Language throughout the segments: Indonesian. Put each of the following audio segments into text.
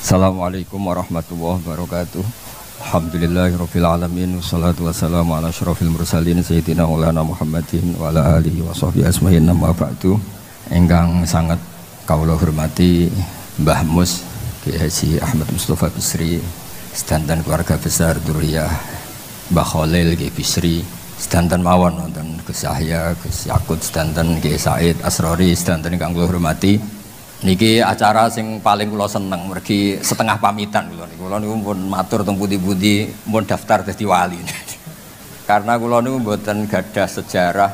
Assalamualaikum warahmatullahi wabarakatuh. Alhamdulillahirabbil alamin wassalatu wassalamu ala asyrofil mursalin sayyidina maulana Muhammadin wa ala alihi washabbihi ajmain. Amma ba'du. Ingkang sangat kawula hormati Mbah Mus Kiai Haji Ahmad Mustofa Bisri, sedanten keluarga besar Duriyah Mbah Khalil Kiai Bisri, sedanten mawon wonten Gus Yahya, Gus Yakut, sedanten Kiai Said Asrori, sedanten ingkang kula hormati. Niki acara sing paling kula seneng mergi setengah pamitan kula niku pun matur teng pundi-pundi pun daftar dadi wali. Karena kula niku mboten gadah sejarah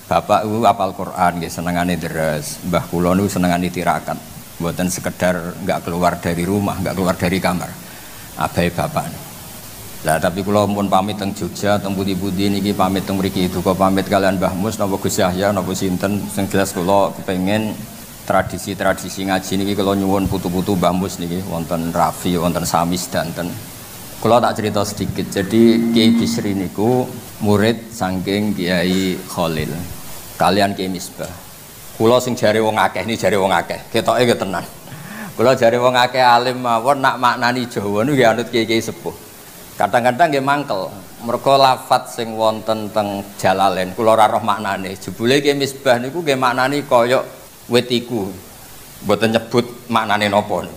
bapak ku hafal Quran nggih senengane deres, mbah kula niku senengane tirakat. Mboten sekedar enggak keluar dari rumah, enggak keluar dari kamar. Abai bapak. Lah tapi kula pun pamit teng Jogja teng pundi-pundi niki pamit teng mriki duka pamit kalian Mbah Mus napa Gus Yahya napa sinten sing jelas kula kepengin tradisi-tradisi ngaji niki kalau nyuwun putu-putu Mbah Mus niki wonten Rafi, wonten Samis danten. Kula tak cerita sedikit. Jadi Kiai Bisri niku murid saking Kiai Khalil. Kalian Kiai Misbah. Kula sing jare wong akeh niki jare wong akeh. Ketoke ge tenan. Kula jare wong akeh alim mawon nak maknani Jawa niku nggih anut Kiai-kiai sepuh. Kadang-kadang nggih mangkel. Mergo lafat sing wonten teng Jalalain kula ora roh maknane. Jebule Kiai Misbah niku nggih maknani kaya wetiku, mboten nyebut maknane napa.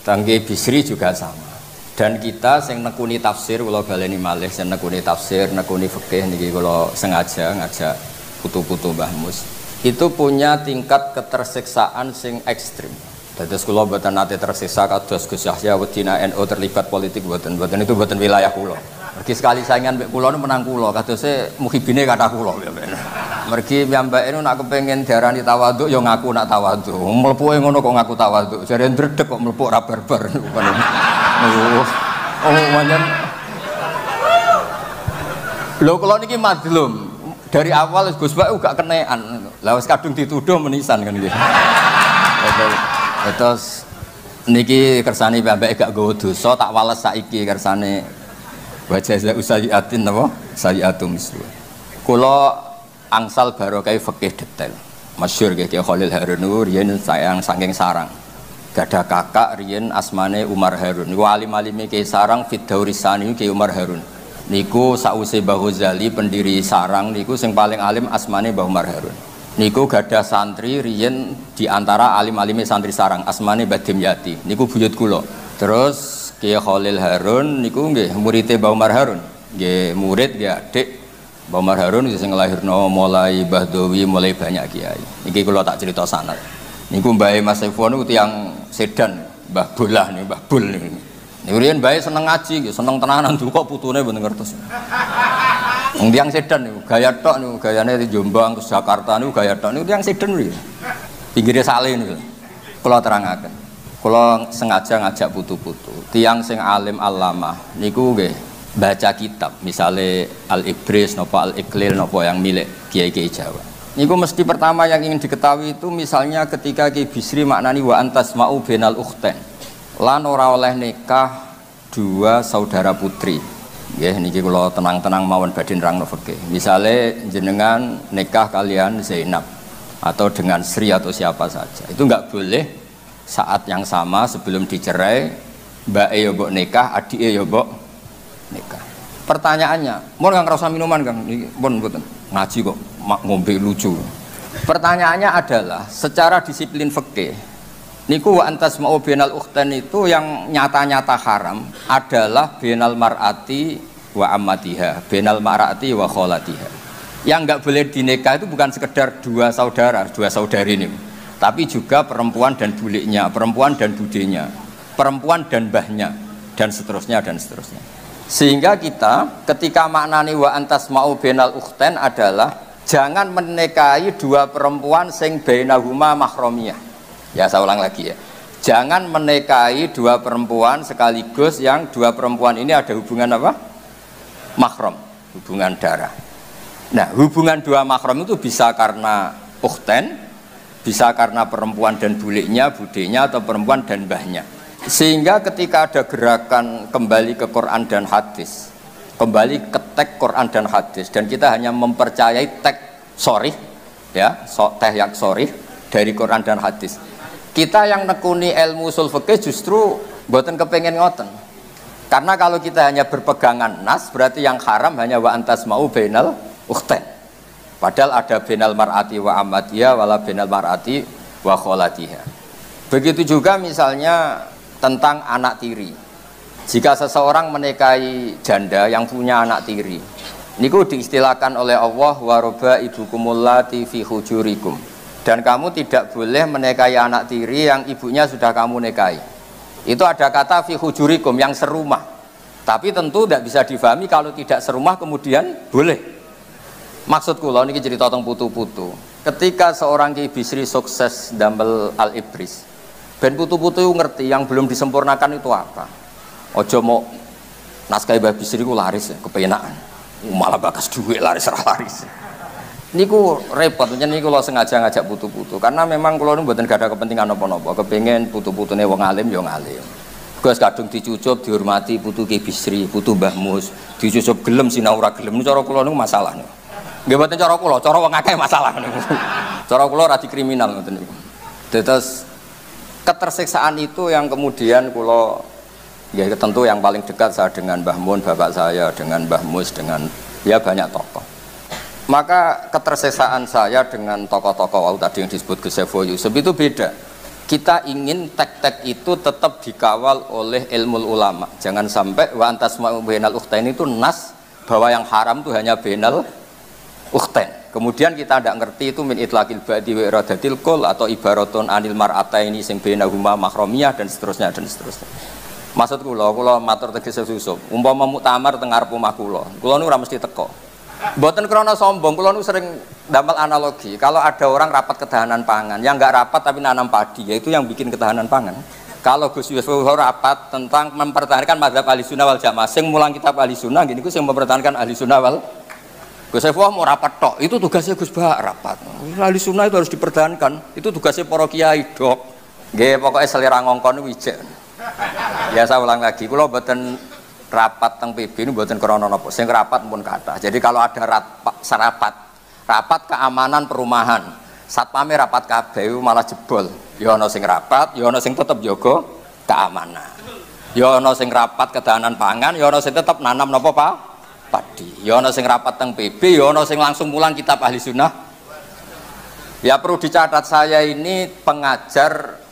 Tangge Bisri juga sama. Dan kita sing nekuni tafsir kula baleni malih sing nekuni tafsir, nekuni fikih niki kula sengaja ngajak putu-putu Mbah Mus. Itu punya tingkat ketersiksaan sing ekstrim. Dados kula mboten nate tersiksa kados Gus Yahya wedina NU terlibat politik mboten itu mboten wilayah kula. Mergi sekali saingan mbek kula menang kula kadose muhibine kathah kula. Mergi piyambake nak kepengin diarani tawaduk ya ngaku nak tawaduk. Mlepuke ngono kok ngaku tawaduk. Jare ndredeg kok mlepuk ra barbar. Manjen. Lho kula niki madlum. Dari awal Gus Bak gak kenekan. Lah wis kadung dituduh menisan kan nggih. Terus niki kersane piyambake gak nggawa dosa tak wales saiki kersane wa jaza usayiatin napa? Sayiatum mislu. Kula angsal barokah fikih detail. Masyhur Kiai Khalil Harun niku riyen sayang saking Sarang. Gadah kakak riyen asmane Umar Harun. Niku alim-alime Kiai Sarang Fiddaurisani Kiai Umar Harun. Niku sause Mbah Ghazali pendiri Sarang niku sing paling alim asmane Mbah Umar Harun. Niku gadah santri riyen di antara alim-alime santri Sarang asmane Mbah Dimyati. Niku buyut kula. Terus Kiai Khalil Harun niku nggih muridé Mbah Umar Harun. Nggih murid nggih adik Mbah Umar Harun sing nglahirno mulai Mbah Dowi mulai banyak kiai. Niki kula tak cerita sanad. Niku mbahe Mas Saiful niku tiyang Sedan, Mbah Bolah niku, Mbah Bul niku. Niku riyen mbahe seneng ngaji, seneng tenanan duka putune mboten ngertos. Wong tiyang Sedan niku gaya tok niku, gayane di Jombang ke Jakarta niku gaya tok niku tiyang Sedan niku. Pinggire sale niku. Kula terangaken. Kula sengaja ngajak putu-putu. Tiyang sing alim alamah niku nggih baca kitab misalnya Al-Ibris nopo Al-Iqlil nopo yang milik kiai-kiai Jawa. Niku mesti pertama yang ingin diketahui itu misalnya ketika Kiai Bisri maknani wa antas ma'u benal ukhten lan ora oleh nikah dua saudara putri. Nggih niki kula tenang-tenang mawon badhe nerangno fikih. Misale jenengan nikah kalian Zainab atau dengan Sri atau siapa saja. Itu enggak boleh saat yang sama sebelum dicerai mbake ya mbok nikah, adike ya mbok nikah. Pertanyaannya, mun kang rasa minuman Kang, pun mboten ngaji kok ngombe lucu. Pertanyaannya adalah secara disiplin fikih niku wa antas ma'u bainal ukhtan itu yang nyata-nyata haram adalah bainal mar'ati wa ammatiha, bainal mar'ati wa kholatiha. Yang enggak boleh dinikah itu bukan sekedar dua saudara, dua saudari ini, tapi juga perempuan dan buliknya, perempuan dan budenya, perempuan dan mbahnya, dan seterusnya dan seterusnya. Sehingga kita ketika maknani wa antas ma'u bainal ukhtain adalah jangan menikahi dua perempuan sing bainahuma mahramiyah. Ya saya ulang lagi ya. Jangan menikahi dua perempuan sekaligus yang dua perempuan ini ada hubungan apa? Mahram, hubungan darah. Nah, hubungan dua mahram itu bisa karena ukhtain, bisa karena perempuan dan buliknya, budenya atau perempuan dan mbahnya. Sehingga ketika ada gerakan kembali ke Quran dan hadis, kembali ke teks Quran dan hadis, dan kita hanya mempercayai teks sorih, ya, teh yang sorih dari Quran dan hadis, Kita yang nekuni ilmu usul fikih justru mboten kepengen ngoten. Karena kalau kita hanya berpegangan nas, berarti yang haram hanya wa antas mau bainal ukhtain. Padahal ada bainal mar'ati wa amatiha wala bainal mar'ati wa kholatiha. Begitu juga misalnya tentang anak tiri. Jika seseorang menikahi janda yang punya anak tiri, niku diistilahkan oleh Allah wa rabaibukumul lati fi hujurikum. Dan kamu tidak boleh menikahi anak tiri yang ibunya sudah kamu nikahi. Itu ada kata fi hujurikum yang serumah. Tapi tentu tidak bisa difahami kalau tidak serumah kemudian boleh. Maksud kula niki cerita tentang putu-putu. Ketika seorang Ki Bisri sukses damel Al-Ibris, ben putu-putu ngerti yang belum disempurnakan itu apa. Ojo mau naskah Mbah Bisri ku laris ya, kepenaan. Malah bakas duit laris. Niku repot, niku lo sengaja ngajak putu-putu karena memang kalau nu mboten gak ada kepentingan apa-apa, kepengen putu-putune wong alim ya ngalim. Gus kadung dicucup dihormati putu Ki Bisri, putu Mbah Mus, dicucup gelem sinau ora gelem. Cara kula niku masalah niku. Nggih mboten cara kula, cara wong akeh masalah niku. Cara kula ora dikriminal ngoten niku. Terus ketersiksaan itu yang kemudian kula ya tentu yang paling dekat saya dengan Mbah Mun, bapak saya, dengan Mbah Mus, dengan ya banyak tokoh. Maka ketersiksaan saya dengan tokoh-tokoh tadi yang disebut Gus Saiful Yusuf itu beda. Kita ingin tek-tek itu tetap dikawal oleh ilmu ulama. Jangan sampai wa antas ma'u bainal ukhtain itu nas bahwa yang haram itu hanya bainal ukhtain. Kemudian kita tidak ngerti itu min itlaqil ba'di wa iradatil qul atau ibaratun anil mar'ataini sing bainahuma mahramiyah dan seterusnya dan seterusnya. Maksud kula matur tegese Yusuf, umpama muktamar teng ngarep omah kula niku ora mesti teko. Mboten krana sombong, kula nu sering damel analogi. Kalau ada orang rapat ketahanan pangan, yang enggak rapat tapi nanam padi, yaitu yang bikin ketahanan pangan. Kalau Gus Yusuf rapat tentang mempertahankan mazhab Ahlussunnah wal Jamaah, sing mulang kitab Ahlussunnah gini ku sing mempertahankan Ahlussunnah wal Gus Yusuf mau rapat tok, itu tugasnya Gus Bah rapat. Ahlussunnah itu harus dipertahankan, itu tugasnya para kiai dok. Nggih, pokoknya selera ngongkon wijek. Ya saya ulang lagi, kula mboten rapat teng PB ini buatan krono nopo, sing rapat pun kata. Jadi kalau ada rapat keamanan perumahan, satpame rapat kabeh malah jebol. Ya ana sing rapat, ya ana sing tetep jaga keamanan. Ya ana sing rapat ketahanan pangan, ya ana sing tetep nanam napa padi. Ya ana sing rapat teng PB, ya ana sing langsung mulang kitab Ahlussunnah. Ya perlu dicatat saya ini pengajar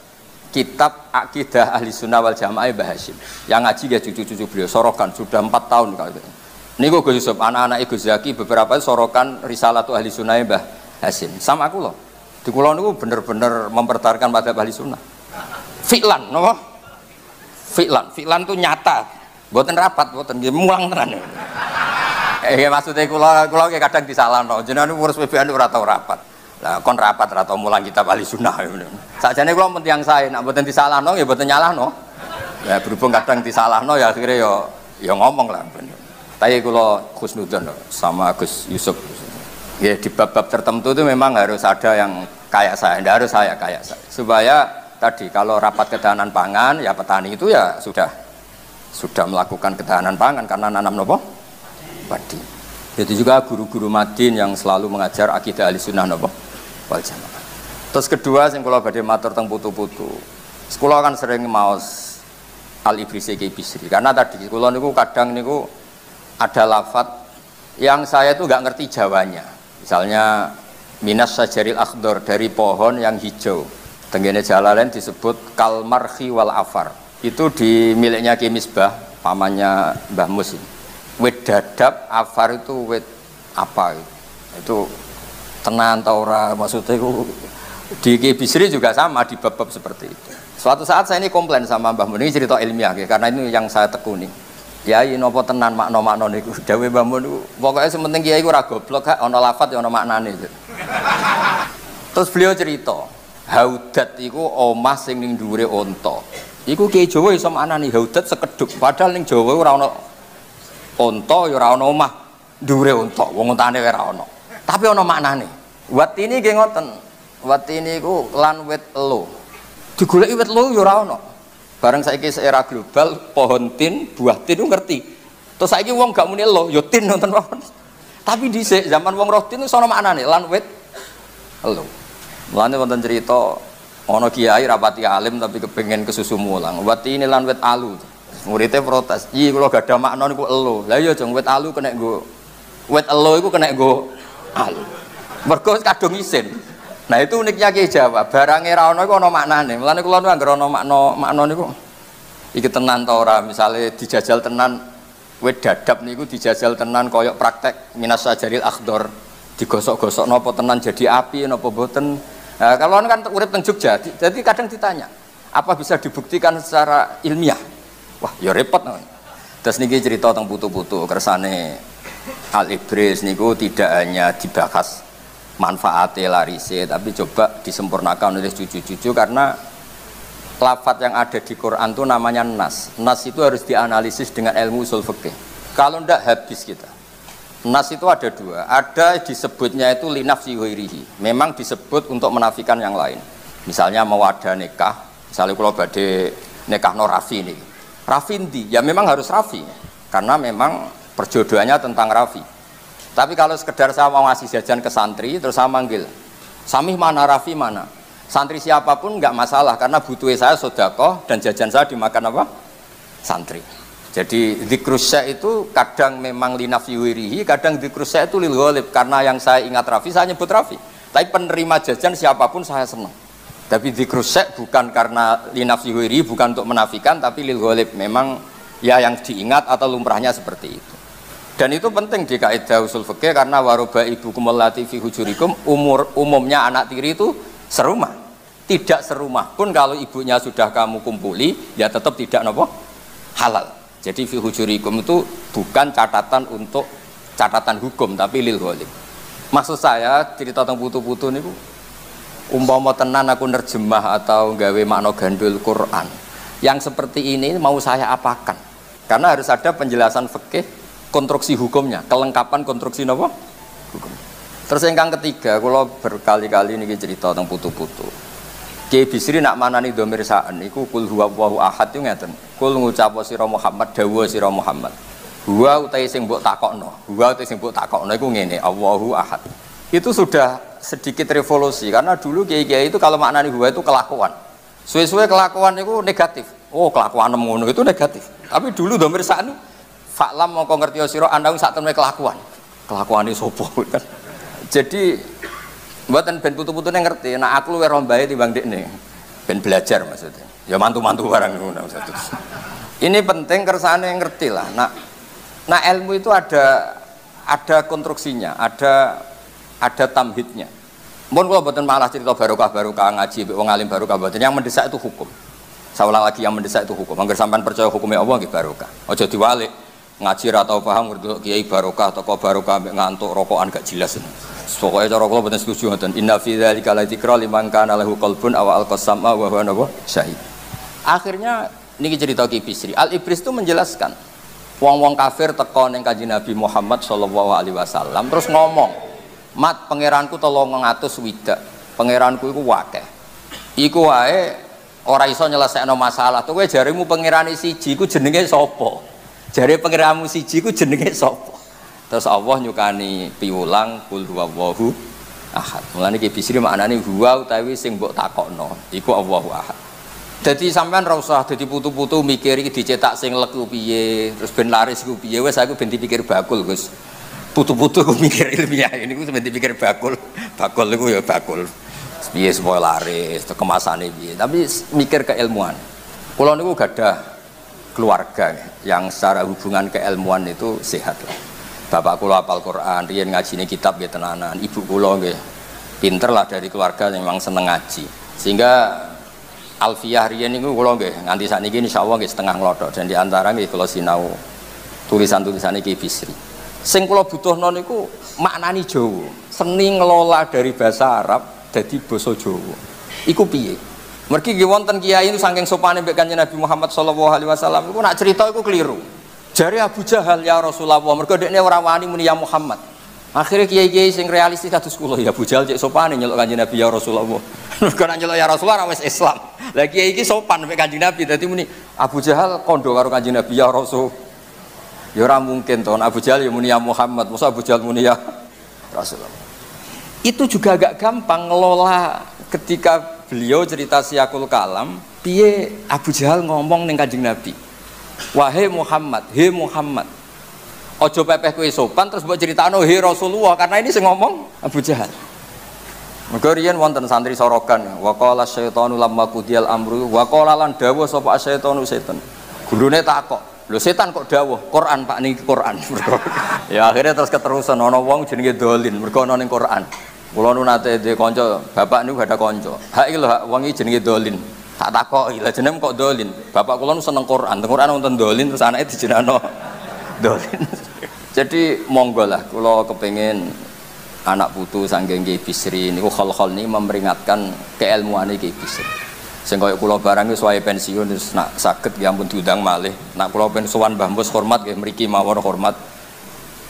kitab Aqidah Ahlussunnah wal Jamaah Mbah Hasyim. Yang ngaji ya cucu-cucu beliau sorokan sudah 4 tahun kalau itu. Niku Gus Yusuf, anak-anak Gus Zaki beberapa sorokan Risalatu Ahlussunnah Mbah Hasyim. Sama aku loh. Di kula niku bener-bener mempertahankan mazhab Ahlussunnah. Fi'lan, napa? Fi'lan itu nyata. Mboten rapat, mboten nggih mulang tenan. Maksudnya kula kadang disalahno. Jenengan ngurus PBN ora tau rapat. Lah kon rapat ra tau mulang kitab Ahlussunnah. Sakjane kula mentang sae nek mboten disalahno ya mboten nyalahno. Ya berhubung kadang disalahno ya akhirnya ya ngomong lah. Tapi kula khusnudzon sama Gus Yusuf. Ya di bab-bab tertentu itu memang harus ada yang kayak saya, tidak harus saya kayak saya. Supaya tadi kalau rapat ketahanan pangan ya petani itu ya sudah melakukan ketahanan pangan karena nanam nopo padi. Jadi juga guru-guru Madin yang selalu mengajar akidah Ahlussunnah nopo wal Jamaah. Terus kedua sing kula badhe matur teng putu-putu. Kula kan sering maos Al-Ibris Ki Bisri karena tadi kula niku kadang niku ada lafadz yang saya itu enggak ngerti Jawanya. Misalnya minas sajaril akhdar, dari pohon yang hijau. Tenggene Jalalain disebut kalmarhi wal afar. Itu di miliknya Ki Misbah, pamannya Mbah Mus. Wit dadap, afar itu wit apa itu tenan ta ora, maksudnya itu di Ki Bisri juga sama di bab-bab seperti itu. Suatu saat saya ini komplain sama Mbah Mun, ini cerita ilmiah karena ini yang saya tekuni. Kiai napa tenan makna-makna niku dawuh Mbah Mun niku pokoke sementing kiai iku ora goblok gak ana lafadz ya ana maknane. Terus beliau cerita, haudat iku omah sing ning dhuwure unta. Iku kiai Jawa iso maknani haudat sekedhuk, padahal ning Jawa ora ana unta ya ora ana omah dhuwure unta, wong untane ora ana. Tapi ana maknane. Watini nggih ngoten. Watini iku lan wit elo. Digoleki wit elo ya ora ana. Bareng saiki era global pohon tin, buah tin itu ngerti. Terus saiki wong gak muni elo, ya tin nonton mawon. Tapi dhisik zaman wong roh tin itu sono maknane lan wit elo. Mulane wonten cerita Ono kiai rapati alim tapi kepengen kesusu mulang. Wati ini lan wet alu. Muridnya protes. Iya kalau gak ada makna niku elo. Lah iya jeng wet alu kena nggo wet elo iku kena nggo alu. Mergo kadung isin. Nah itu uniknya Kiai Jawa. Barange ra ono iku ono maknane. Mulane kula nu anggere ono makna niku iki tenan ta ora, misale dijajal tenan wet dadap niku dijajal tenan koyok praktek minas sajaril akhdar. Digosok-gosok napa tenan jadi api napa mboten. Nah, kalau kan urip teng Jogja, jadi kadang ditanya, apa bisa dibuktikan secara ilmiah? Wah, ya repot. Terus niki cerita tentang putu-putu kersane Al-Ibris niku tidak hanya dibahas manfaatnya larise, tapi coba disempurnakan oleh cucu-cucu karena lafadz yang ada di Quran itu namanya nas. Nas itu harus dianalisis dengan ilmu usul fikih. Kalau ndak habis kita. Nas itu ada dua, ada disebutnya itu linafsi ghairihi, memang disebut untuk menafikan yang lain. Misalnya mewada nikah, misalnya kalau badhe nikah no rafi ini, rafi ndi? Ya memang harus rafi, karena memang perjodohannya tentang rafi. Tapi kalau sekedar saya mau ngasih jajan ke santri, terus saya manggil, samih mana rafi mana? Santri siapapun nggak masalah, karena butuh saya sodakoh dan jajan saya dimakan apa? Santri. Jadi dzikrusya itu kadang memang linafsi wirihi, kadang dzikrusya itu lil ghalib, karena yang saya ingat Rafi, saya nyebut Rafi. Tapi penerima jajan siapapun saya senang. Tapi dzikrusya bukan karena linafsi wirihi, bukan untuk menafikan, tapi lil ghalib, memang ya yang diingat atau lumrahnya seperti itu. Dan itu penting di kaidah usul fikih karena waroba ibukum allati fi hujurikum, umumnya anak tiri itu serumah. Tidak serumah pun kalau ibunya sudah kamu kumpuli, ya tetap tidak nopo halal. Jadi fi hujurikum itu bukan catatan untuk catatan hukum tapi lil ghalib. Maksud saya cerita tentang putu-putu niku umpama tenan aku nerjemah atau gawe makna gandul Quran. Yang seperti ini mau saya apakan? Karena harus ada penjelasan fikih konstruksi hukumnya, kelengkapan konstruksi napa? Hukum. Terus yang ketiga, kalau berkali-kali niki cerita tentang putu-putu. Kiai Bisri nak manani dhamir sa'an iku kul huwallahu ahad itu ngeten. Kul ngucap sira Muhammad dawuh sira Muhammad. Huwa utahe sing mbok takokno. Huwa utahe sing mbok takokno iku ngene, Allahu ahad. Itu sudah sedikit revolusi karena dulu kiai-kiai itu kalau maknani huwa itu kelakuan. Suwe-suwe kelakuan itu negatif. Oh, kelakuan ngono itu negatif. Tapi dulu dhamir sa'an fa'lam mongko ngerti sira ana sak temene kelakuan. Kelakuane sapa kan. Jadi mboten ben putu-putune ngerti, nek aku luwih rombahe timbang dekne. Ben belajar maksudnya. Ya mantu-mantu barang ngono maksudnya. Ini penting kersane ngerti lah. Nah ilmu itu ada konstruksinya, ada tamhidnya. Mun kula mboten malah cerita barokah ngaji wong alim barokah mboten. Yang mendesak itu hukum. Saulah lagi yang mendesak itu hukum. Angger sampean percaya hukumnya Allah nggih barokah. Aja diwalik. Ngaji ra tau paham ngerti kiai barokah toko barokah ngantuk rokokan gak jelas. Pokoknya cara kula mboten setuju ngoten. Inna fi dzalika la dzikra liman kana lahu qalbun aw alqasama wa huwa syahid. Akhirnya niki cerita Ki Bisri. Al-Ibris itu menjelaskan wong-wong kafir teko ning Kanjeng Nabi Muhammad sallallahu alaihi wasallam terus ngomong, "Mat, pangeranku 300 widak. Pangeranku iku akeh. Iku wae ora iso nyelesekno masalah. Kowe jarimu pangerane siji iku jenenge sapa? Jare pangeranmu siji iku jenenge sapa?" Terus Allah nyukani piwulang kul huwallahu ahad. Mulane Ki Bisri maknane huwa utawi sing mbok takokno iku Allahu ahad. Dadi sampean ra usah dadi putu-putu mikir iki dicetak sing leku piye, terus ben laris iku piye. Wis aku ben dipikir bakul, Gus. Putu-putu ku mikir ilmiah niku ben dipikir bakul. Bakul iku ya bakul. Piye supaya laris, kemasane piye. Tapi mikir keilmuan. Kula niku gadah keluarga yang secara hubungan keilmuan itu sehat lah. Bapak kula hafal Quran, riyen ngajine kitab nggih tenanan. Ibu kula nggih pinter lah dari keluarga yang memang seneng ngaji. Sehingga Alfiyah riyen niku kula nggih nganti sakniki insyaallah nggih setengah nglothok dan di antara nggih kula sinau tulisan-tulisan iki Bisri. Sing kula butuhno niku maknani Jawa. Seni ngelola dari bahasa Arab dadi basa Jawa. Iku piye? Mergi nggih wonten kiai itu saking sopane mbek Kanjeng Nabi Muhammad sallallahu alaihi wasallam iku nak cerita iku keliru. Jari Abu Jahal ya Rasulullah, mergo dekne ora wani muni ya Muhammad. Akhirnya kiai-kiai sing realistis kados kula ya Abu Jahal cek sopane nyeluk Kanjeng Nabi ya Rasulullah. Mergo nak nyeluk ya Rasulullah wis Islam. Lah kiai iki sopan mek Kanjeng Nabi dadi muni Abu Jahal kondo karo Kanjeng Nabi ya Rasul. Ya ora mungkin to Abu Jahal ya muni ya Muhammad, masa Abu Jahal muni ya Rasulullah. Itu juga agak gampang ngelola ketika beliau cerita Siyakul Kalam, piye Abu Jahal ngomong ning Kanjeng Nabi. Wahai Muhammad, he Muhammad. Ojo pepeh kowe sopan terus mbok critakno he Rasulullah, karena ini sing ngomong Abu Jahal. Mergo riyen wonten santri sorokan, wa qala syaitanu lamma qudiyal amru wa qala lan dawuh sapa syaitanu setan. Gurune takok, lho setan kok dawuh, Quran Pak niki Quran. Ya akhirnya terus keterusan ana wong jenenge dolin, mergo ana ning Quran. Kula nu nate dhe kanca, bapak niku gak ada kanca. Hak iki lho hak wong iki jenenge dolin. Tak takoki, lha jenenge kok dolin. Bapak kula nu seneng Quran, teng Quran wonten dolin terus anake dijenengno dolin. Jadi monggo lah kula kepengin anak putu saking Ki Bisri niku khol-khol niki memperingatkan keilmuane Ki Bisri. Sing kaya kula barang wis wae pensiun wis nak saged ya ampun diundang malih. Nak kula pen sowan Mbah Mus hormat nggih mriki mawon hormat.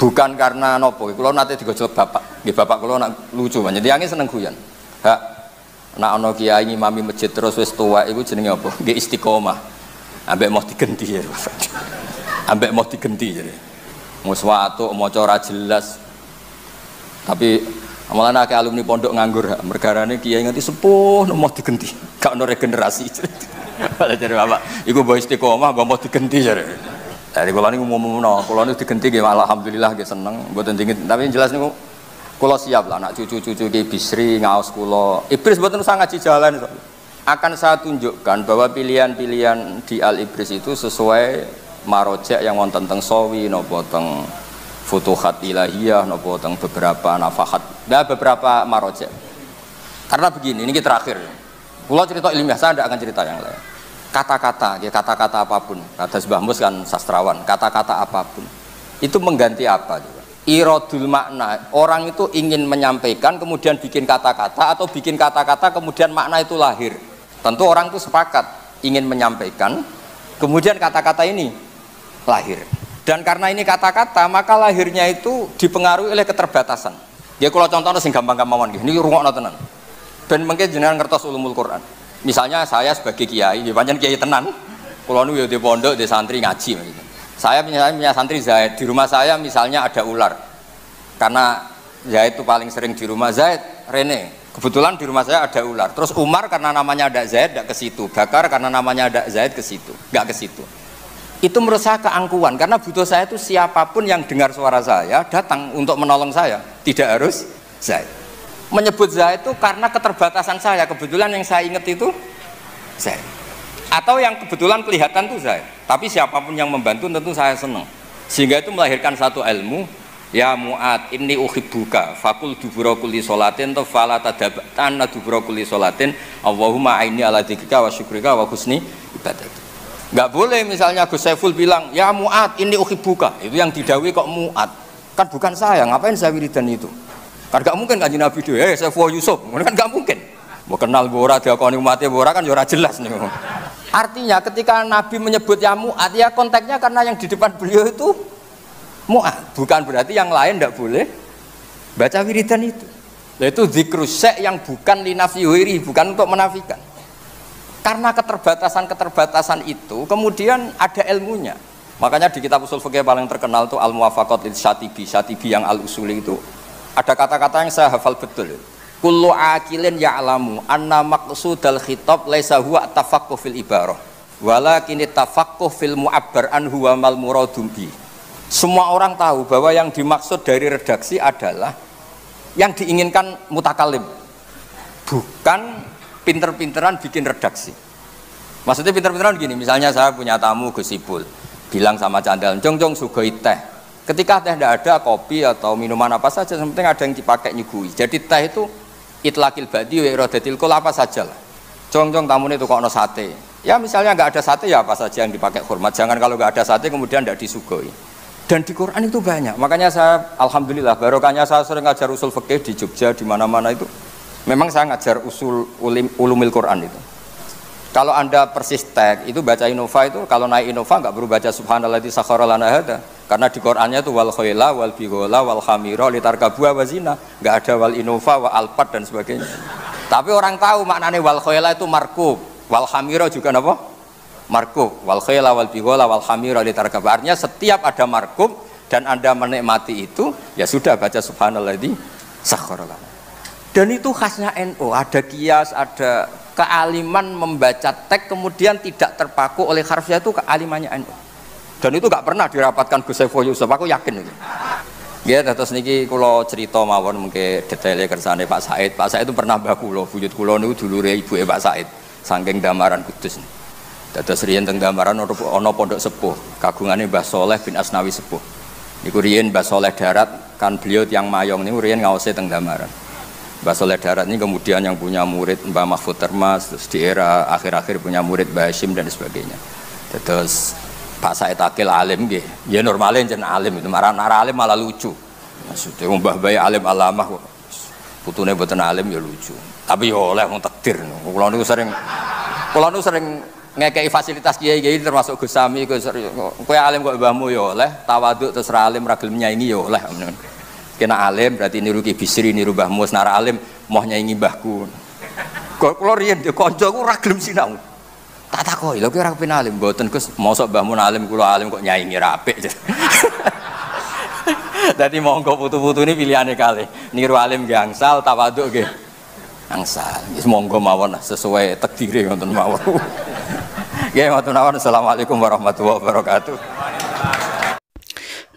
Bukan karena nopo, kula nate digojol bapak. Nggih bapak kula nak lucu banget. Tiange seneng guyon. Hak nak ana kiai ngimami masjid terus wis tuwa iku jenenge apa? Nggih istiqomah. Ambek mau digenti ya. Ambek mau digenti jadi. Muswatu maca ora jelas. Tapi malah akeh alumni pondok nganggur, mergarane kiai nganti sepuh mau digenti. Gak ono regenerasi. Malah jare bapak, iku mbok istiqomah mbok mau digenti jare. Dari kula niku umumno, kula niku digenti nggih alhamdulillah nggih seneng, mboten dingin. Tapi jelas niku kula siap lah anak cucu-cucu Ki Bisri ngaos kula. Ibris mboten usah ngaji jalan. Akan saya tunjukkan bahwa pilihan-pilihan di Al Ibris itu sesuai marojek yang wonten teng Sawi napa teng Futuhat Ilahiyah napa teng beberapa nafahat. Nah, beberapa marojek. Karena begini, ini terakhir. Kula cerita ilmiah, saya tidak akan cerita yang lain. Kata-kata, ya kata-kata apapun. Kata Mbah Mus kan sastrawan, kata-kata apapun. Itu mengganti apa juga? Iradul makna. Orang itu ingin menyampaikan kemudian bikin kata-kata atau bikin kata-kata kemudian makna itu lahir. Tentu orang itu sepakat ingin menyampaikan kemudian kata-kata ini lahir. Dan karena ini kata-kata, maka lahirnya itu dipengaruhi oleh keterbatasan. Ya kalau contohnya sing gampang-gampang mawon nggih. Niki rungokno tenan. Ben mengke jenengan ngertos ulumul Quran. Misalnya saya sebagai kiai, pancen kiai tenan. Kula nu ya di pondok, di santri ngaji maksudnya. Saya punya santri Zaid, di rumah saya misalnya ada ular. Karena Zaid itu paling sering di rumah Zaid, Rene. Kebetulan di rumah saya ada ular. Terus Umar karena namanya ada Zaid enggak ke situ. Bakar karena namanya ada Zaid ke situ, enggak ke situ. Itu menurut saya keangkuhan karena butuh saya itu siapapun yang dengar suara saya datang untuk menolong saya, tidak harus Zaid. Menyebut Zaid itu karena keterbatasan saya, kebetulan yang saya ingat itu Zaid. Atau yang kebetulan kelihatan itu Zaid. Tapi siapapun yang membantu tentu saya senang. Sehingga itu melahirkan satu ilmu, ya Mu'ad, inni uhibbuka, fakul dubura kulli sholatin, fala tadabatan dubura kulli sholatin, Allahumma aini ala dzikrika wa syukrika wa husni ibadat. Enggak boleh misalnya Gus Saiful bilang, ya Mu'ad, inni uhibbuka. Itu yang didawi kok Mu'ad. Kan bukan saya, ngapain saya wiridan itu? Kan gak mungkin Kanjeng Nabi itu, Saiful Yusuf, kan gak mungkin. Mau kenal bora diakoni umatnya bora kan ora jelas nih. Artinya ketika Nabi menyebut ya Mu'ad, ya konteksnya karena yang di depan beliau itu Mu'ad, bukan berarti yang lain tidak boleh baca wiridan itu. Yaitu zikrus syek yang bukan linafsi wiri, bukan untuk menafikan. Karena keterbatasan itu kemudian ada ilmunya. Makanya di kitab usul fikih paling terkenal itu Al-Muwafaqat lil Syatibi, Syatibi yang Al-Usuli itu. Ada kata-kata yang saya hafal betul. Kullu akilin ya'lamu anna maqsudal khitab laisa huwa tafaqquh fil ibarah walakin tafaqquh fil mu'abbar anhu wa mal muradum bi. Semua orang tahu bahwa yang dimaksud dari redaksi adalah yang diinginkan mutakallim, bukan pinter-pinteran bikin redaksi. Maksudnya pinter-pinteran gini, misalnya saya punya tamu Gus Ipul bilang sama Candal, jong sugoi teh. Ketika teh tidak ada, kopi atau minuman apa saja, yang penting ada yang dipakai nyugui. Jadi teh itu itlaqil badi wa iradatil kul apa saja lah. Jong tamunya itu kok no sate. Ya misalnya nggak ada sate ya apa saja yang dipakai hormat. Jangan kalau nggak ada sate kemudian tidak disugoi. Dan di Quran itu banyak. Makanya saya alhamdulillah barokahnya saya sering ngajar usul fikih di Jogja di mana-mana itu. Memang saya ngajar usul ulumil Quran itu. Kalau Anda persis tag itu baca Innova itu kalau naik Innova nggak perlu baca subhanalladzi sakhkhara lana hada. Karena di Qurannya itu wal khayla wal bighola wal khamira litarkabuha wa zina. Nggak ada wal Innova wa alpat dan sebagainya. Tapi orang tahu maknanya wal khayla itu markub, wal khamira juga apa? Markub, wal khayla wal bighola wal khamira litarkabuha. Artinya setiap ada markub dan Anda menikmati itu ya sudah baca subhanalladzi sakhkhara lana. Dan itu khasnya NU, ada kias, ada kealiman membaca teks kemudian tidak terpaku oleh harfiah itu kealimannya NU. Dan itu gak pernah dirapatkan Gus Saiful Yusuf, aku yakin itu. Ya, terus niki kula cerita mawon mungkin detailnya kersane Pak Said. Pak Said itu pernah mbah kula, buyut kula niku dulure ibuke Pak Said, saking Damaran Kudus. Dados riyen teng Damaran ana pondok sepuh, kagungane Mbah Soleh bin Asnawi sepuh. Niku riyen Mbah Soleh Darat, kan beliau tiang Mayong niku riyen ngaose teng Damaran. Mbah Soleh Darat ini kemudian yang punya murid Mbah Mahfud Termas, terus di era akhir-akhir punya murid Mbah Hashim dan sebagainya. Terus Pak Said Akil alim nggih. Ya normalnya jeneng alim itu, marah alim malah lucu. Maksudnya Mbah Bayi alim alamah kok. Putune mboten alim ya lucu. Tapi ya oleh wong takdir. Kula niku sering ngekei fasilitas kiai-kiai termasuk Gus Sami, kowe alim kok mbahmu ya oleh, tawaduk terus ra alim ra gelem nyaingi ya oleh. Kena alim berarti niru Ki Bisri, niru Mbah Mus, nara alim moh nyaingi mbahku. Kula riyen kancaku ra gelem sinau. Tak takoki, lha kowe ora kepen alim mboten Gus, mosok mbahmu alim kula alim kok nyaingi ra apik. Dadi monggo putu-putu ini pilihane kalih. Niru alim nggih angsal, tawaduk nggih angsal. Wis monggo mawon sesuai takdire ngoten mawon. Nggih ngoten mawon. Assalamualaikum warahmatullahi wabarakatuh.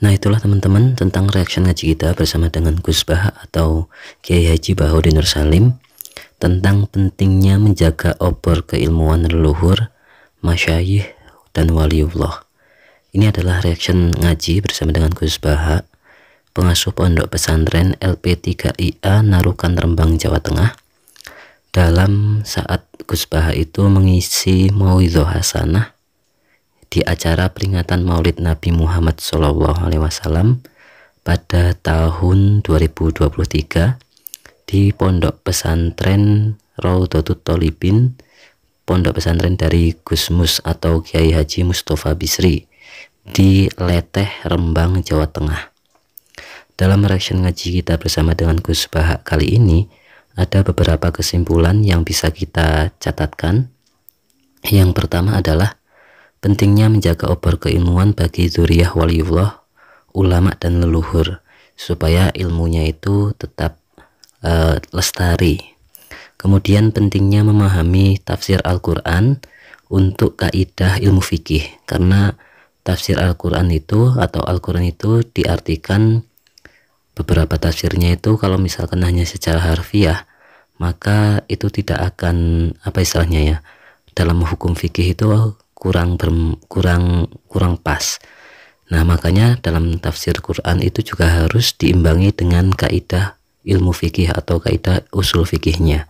Nah, itulah teman-teman tentang reaction ngaji kita bersama dengan Gus Bah atau Kiai Haji Bahodin Nur Salim tentang pentingnya menjaga obor keilmuan leluhur, masyayikh dan waliullah. Ini adalah reaction ngaji bersama dengan Gus Bah, pengasuh pondok pesantren LP3IA Narukan Rembang, Jawa Tengah. Dalam saat Gus Bah itu mengisi mauidhah hasanah di acara peringatan Maulid Nabi Muhammad SAW pada tahun 2023 di Pondok Pesantren Raudhatut Thalibin, pondok pesantren dari Gus Mus atau Kiai Haji Mustafa Bisri di Leteh, Rembang, Jawa Tengah. Dalam reaction ngaji kita bersama dengan Gus Bah kali ini, ada beberapa kesimpulan yang bisa kita catatkan. Yang pertama adalah pentingnya menjaga obor keilmuan bagi dzurriyyah waliullah, ulama dan leluhur, supaya ilmunya itu tetap lestari. Kemudian pentingnya memahami tafsir Al-Quran untuk kaidah ilmu fikih, karena tafsir Al-Quran itu atau Al-Quran itu diartikan beberapa tafsirnya itu kalau misalkan hanya secara harfiah, maka itu tidak akan apa istilahnya ya, dalam hukum fikih itu kurang pas. Nah, makanya dalam tafsir Quran itu juga harus diimbangi dengan kaidah ilmu fikih atau kaidah usul fikihnya.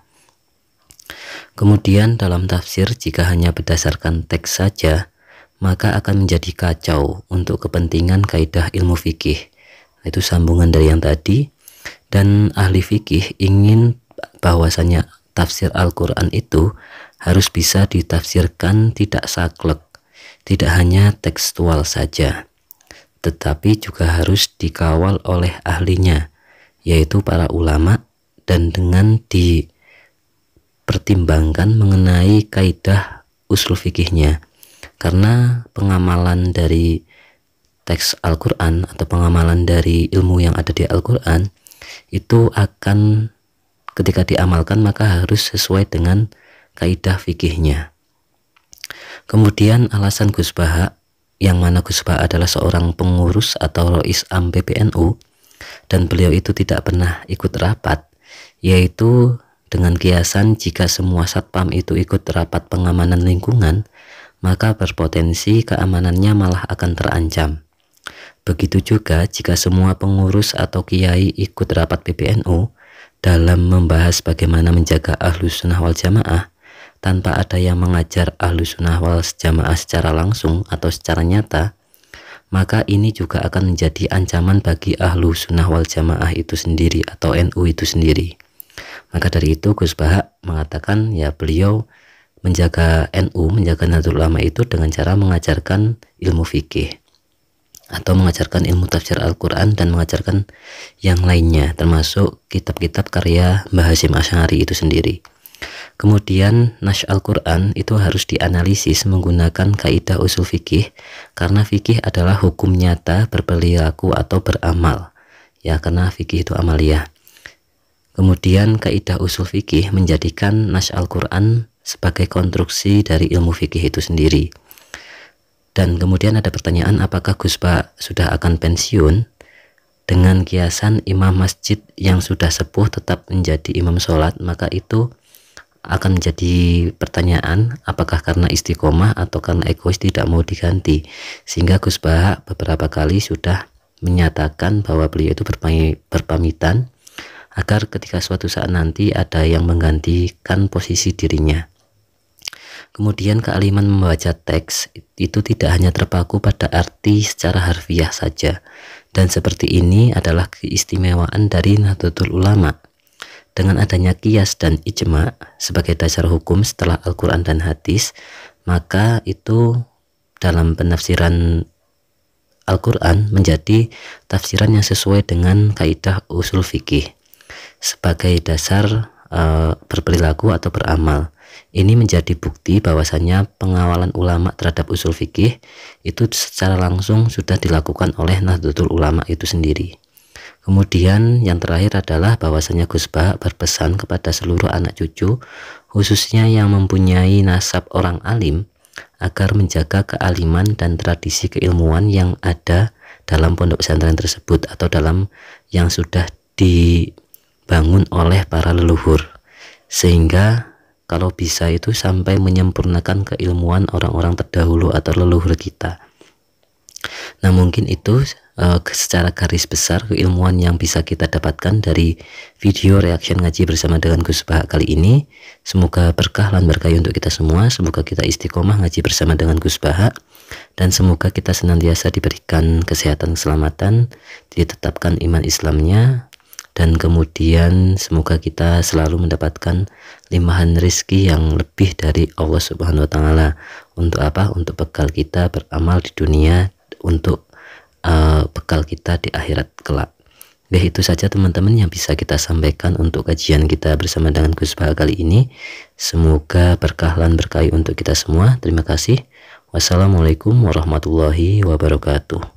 Kemudian dalam tafsir jika hanya berdasarkan teks saja, maka akan menjadi kacau untuk kepentingan kaidah ilmu fikih. Itu sambungan dari yang tadi. Dan ahli fikih ingin bahwasanya tafsir Al-Quran itu harus bisa ditafsirkan tidak saklek, tidak hanya tekstual saja, tetapi juga harus dikawal oleh ahlinya, yaitu para ulama, dan dengan dipertimbangkan mengenai kaidah usul fikihnya. Karena pengamalan dari teks Al-Quran atau pengamalan dari ilmu yang ada di Al-Quran itu akan ketika diamalkan maka harus sesuai dengan kaidah fikihnya. Kemudian alasan Gus Bah, yang mana Gus Bah adalah seorang pengurus atau Rois Am PBNU dan beliau itu tidak pernah ikut rapat, yaitu dengan kiasan jika semua satpam itu ikut rapat pengamanan lingkungan, maka berpotensi keamanannya malah akan terancam. Begitu juga jika semua pengurus atau kiai ikut rapat PBNU dalam membahas bagaimana menjaga Ahlus Sunnah wal Jamaah tanpa ada yang mengajar Ahlus Sunnah wal Jamaah secara langsung atau secara nyata, maka ini juga akan menjadi ancaman bagi Ahlus Sunnah wal Jamaah itu sendiri atau NU itu sendiri. Maka dari itu Gus Bah mengatakan ya beliau menjaga NU, menjaga Nahdlatul Ulama itu dengan cara mengajarkan ilmu fikih atau mengajarkan ilmu tafsir Al-Quran dan mengajarkan yang lainnya, termasuk kitab-kitab karya Mbah Hasyim Asy'ari itu sendiri. Kemudian Nash Al-Quran itu harus dianalisis menggunakan kaidah usul fikih, karena fikih adalah hukum nyata berperilaku atau beramal ya, karena fikih itu amaliyah. Kemudian kaidah usul fikih menjadikan Nash Al-Quran sebagai konstruksi dari ilmu fikih itu sendiri. Dan kemudian ada pertanyaan, apakah Gus Bah sudah akan pensiun? Dengan kiasan imam masjid yang sudah sepuh tetap menjadi imam sholat, maka itu akan menjadi pertanyaan, apakah karena istiqomah atau karena egois tidak mau diganti. Sehingga Gus Bah beberapa kali sudah menyatakan bahwa beliau itu berpamitan agar ketika suatu saat nanti ada yang menggantikan posisi dirinya. Kemudian kealiman membaca teks itu tidak hanya terpaku pada arti secara harfiah saja, dan seperti ini adalah keistimewaan dari Nahdlatul Ulama. Dengan adanya qiyas dan ijma sebagai dasar hukum setelah Al-Quran dan hadis, maka itu dalam penafsiran Al-Quran menjadi tafsiran yang sesuai dengan kaidah usul fikih sebagai dasar berperilaku atau beramal. Ini menjadi bukti bahwasanya pengawalan ulama terhadap usul fikih itu secara langsung sudah dilakukan oleh Nahdlatul Ulama itu sendiri. Kemudian yang terakhir adalah bahwasanya Gus Bah berpesan kepada seluruh anak cucu, khususnya yang mempunyai nasab orang alim, agar menjaga kealiman dan tradisi keilmuan yang ada dalam pondok pesantren tersebut atau dalam yang sudah dibangun oleh para leluhur, sehingga kalau bisa itu sampai menyempurnakan keilmuan orang-orang terdahulu atau leluhur kita. Nah, mungkin itu secara garis besar keilmuan yang bisa kita dapatkan dari video reaction ngaji bersama dengan Gus Bah kali ini. Semoga berkah dan berkah untuk kita semua. Semoga kita istiqomah ngaji bersama dengan Gus Bah, dan semoga kita senantiasa diberikan kesehatan, keselamatan, ditetapkan iman Islamnya, dan kemudian semoga kita selalu mendapatkan limpahan rezeki yang lebih dari Allah Subhanahu wa Ta'ala. Untuk apa? Untuk bekal kita beramal di dunia, untuk bekal kita di akhirat kelak. Ya, itu saja teman-teman yang bisa kita sampaikan untuk kajian kita bersama dengan Gus Bah kali ini. Semoga berkah dan berkahi untuk kita semua. Terima kasih. Wassalamualaikum warahmatullahi wabarakatuh.